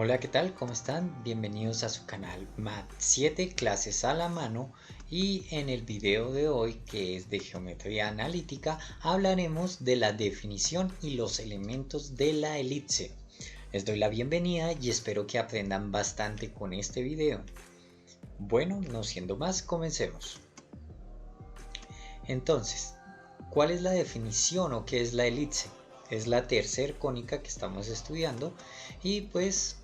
Hola, ¿qué tal? ¿Cómo están? Bienvenidos a su canal Mat 7 Clases a la Mano, y en el video de hoy, que es de geometría analítica, hablaremos de la definición y los elementos de la elipse. Les doy la bienvenida y espero que aprendan bastante con este video. Bueno, no siendo más, comencemos. Entonces, ¿cuál es la definición o qué es la elipse? Es la tercera cónica que estamos estudiando y pues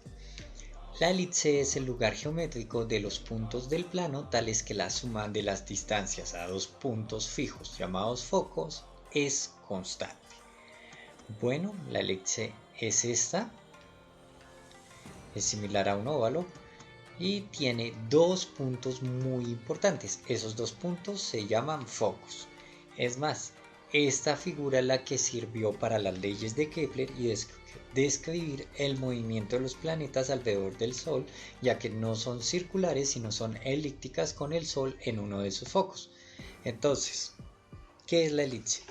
la elipse es el lugar geométrico de los puntos del plano tales que la suma de las distancias a dos puntos fijos llamados focos es constante. Bueno, la elipse es esta, es similar a un óvalo y tiene dos puntos muy importantes. Esos dos puntos se llaman focos. Es más, esta figura es la que sirvió para las leyes de Kepler y describir el movimiento de los planetas alrededor del Sol, ya que no son circulares sino son elípticas con el Sol en uno de sus focos. Entonces, ¿qué es la elipse?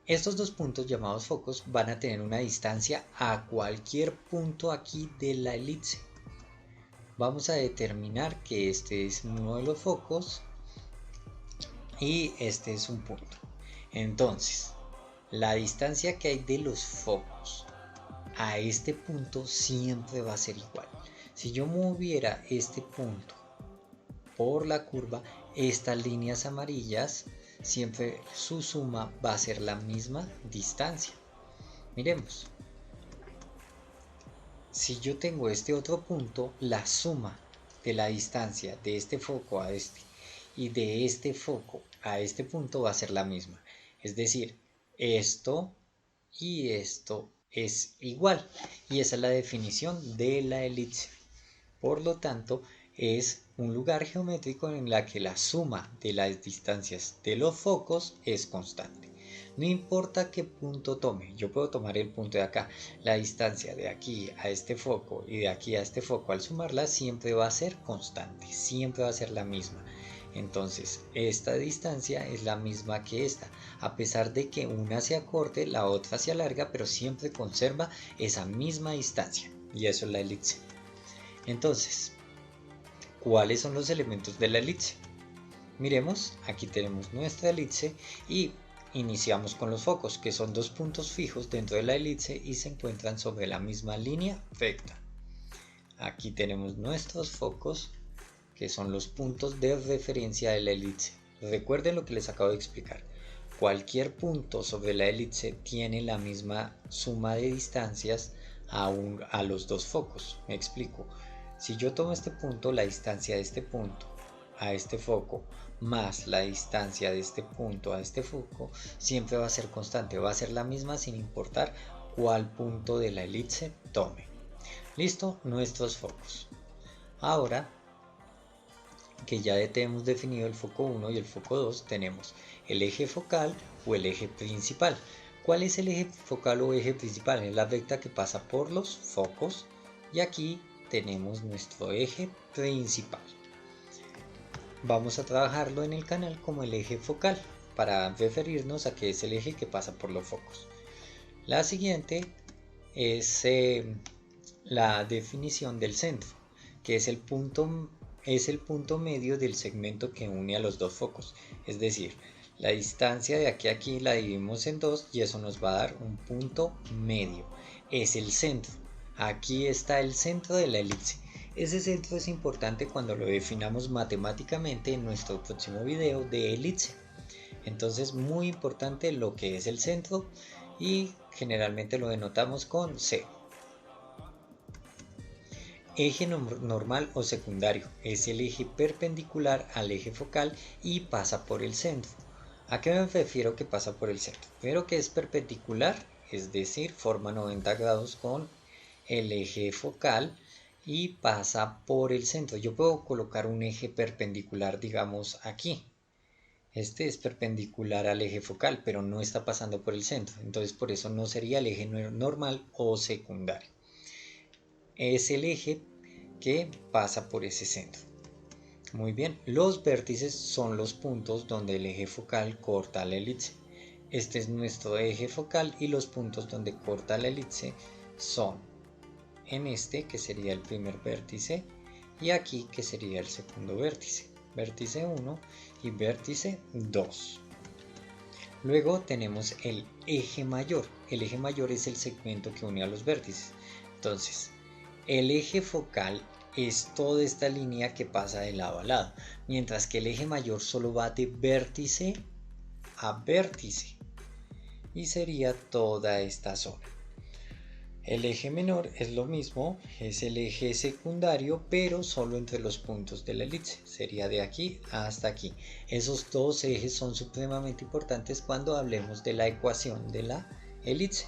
Estos dos puntos llamados focos van a tener una distancia a cualquier punto aquí de la elipse. Vamos a determinar que este es uno de los focos y este es un punto. Entonces, la distancia que hay de los focos a este punto siempre va a ser igual. Si yo moviera este punto por la curva, estas líneas amarillas, siempre su suma va a ser la misma distancia. Miremos. Si yo tengo este otro punto, la suma de la distancia de este foco a este y de este foco a este punto va a ser la misma. Es decir, esto y esto es igual. Y esa es la definición de la elipse. Por lo tanto, es un lugar geométrico en la que la suma de las distancias de los focos es constante. No importa qué punto tome, yo puedo tomar el punto de acá, la distancia de aquí a este foco y de aquí a este foco, al sumarla siempre va a ser constante, siempre va a ser la misma. Entonces, esta distancia es la misma que esta, a pesar de que una se acorte, la otra se alarga, pero siempre conserva esa misma distancia, y eso es la elipse. Entonces, ¿cuáles son los elementos de la elipse? Miremos, aquí tenemos nuestra elipse y iniciamos con los focos, que son dos puntos fijos dentro de la elipse y se encuentran sobre la misma línea recta. Aquí tenemos nuestros focos, que son los puntos de referencia de la elipse. Recuerden lo que les acabo de explicar. Cualquier punto sobre la elipse tiene la misma suma de distancias a los dos focos. Me explico. Si yo tomo este punto, la distancia de este punto a este foco más la distancia de este punto a este foco siempre va a ser constante, va a ser la misma sin importar cuál punto de la elipse tome. Listo, nuestros focos. Ahora que ya hemos definido el foco 1 y el foco 2, tenemos el eje focal o el eje principal. ¿Cuál es el eje focal o eje principal? Es la recta que pasa por los focos, y aquí tenemos nuestro eje principal. Vamos a trabajarlo en el canal como el eje focal para referirnos a que es el eje que pasa por los focos. La siguiente es la definición del centro, que es el punto medio del segmento que une a los dos focos. Es decir, la distancia de aquí a aquí la dividimos en dos y eso nos va a dar un punto medio. Es el centro. Aquí está el centro de la elipse. Ese centro es importante cuando lo definamos matemáticamente en nuestro próximo video de elipse. Entonces, muy importante lo que es el centro, y generalmente lo denotamos con C. Eje normal o secundario es el eje perpendicular al eje focal y pasa por el centro. ¿A qué me refiero que pasa por el centro? Primero, que es perpendicular, es decir, forma 90 grados con el eje focal y pasa por el centro. Yo puedo colocar un eje perpendicular, digamos, aquí. Este es perpendicular al eje focal, pero no está pasando por el centro. Entonces, por eso no sería el eje normal o secundario. Es el eje que pasa por ese centro. Muy bien, los vértices son los puntos donde el eje focal corta la elipse. Este es nuestro eje focal y los puntos donde corta la elipse son en este que sería el primer vértice y aquí que sería el segundo vértice, vértice 1 y vértice 2. Luego tenemos el eje mayor. El eje mayor es el segmento que une a los vértices. Entonces, el eje focal es toda esta línea que pasa de lado a lado, mientras que el eje mayor solo va de vértice a vértice y sería toda esta zona. El eje menor es lo mismo, es el eje secundario, pero solo entre los puntos de la elipse, sería de aquí hasta aquí. Esos dos ejes son supremamente importantes cuando hablemos de la ecuación de la elipse.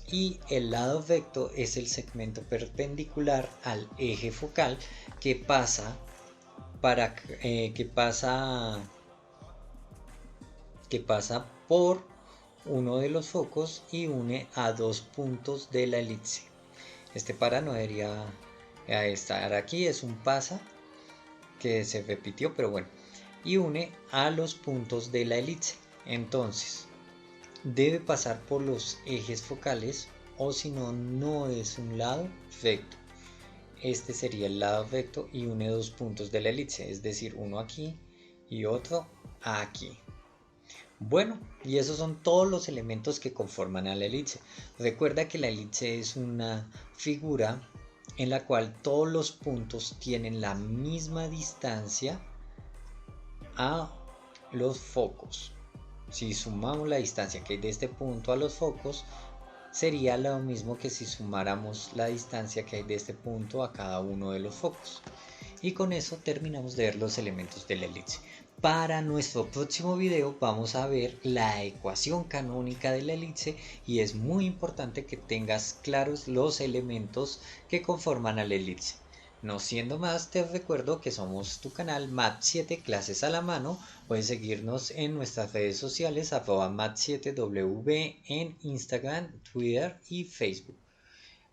Y el lado recto es el segmento perpendicular al eje focal que pasa por uno de los focos y une a dos puntos de la elipse. Este para no debería estar aquí, es un pasa que se repitió, pero bueno, y une a los puntos de la elipse. Entonces, debe pasar por los ejes focales o si no, no es un lado recto. Este sería el lado recto y une dos puntos de la elipse, es decir, uno aquí y otro aquí. Bueno, y esos son todos los elementos que conforman a la elipse. Recuerda que la elipse es una figura en la cual todos los puntos tienen la misma distancia a los focos. Si sumamos la distancia que hay de este punto a los focos, sería lo mismo que si sumáramos la distancia que hay de este punto a cada uno de los focos. Y con eso terminamos de ver los elementos de la elipse. Para nuestro próximo video vamos a ver la ecuación canónica de la elipse y es muy importante que tengas claros los elementos que conforman a la elipse. No siendo más, te recuerdo que somos tu canal Mat7 Clases a la Mano. Puedes seguirnos en nuestras redes sociales @mat7w en Instagram, Twitter y Facebook.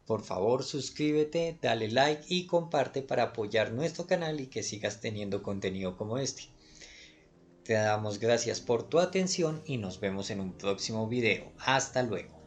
Por favor, suscríbete, dale like y comparte para apoyar nuestro canal y que sigas teniendo contenido como este. Te damos gracias por tu atención y nos vemos en un próximo video. Hasta luego.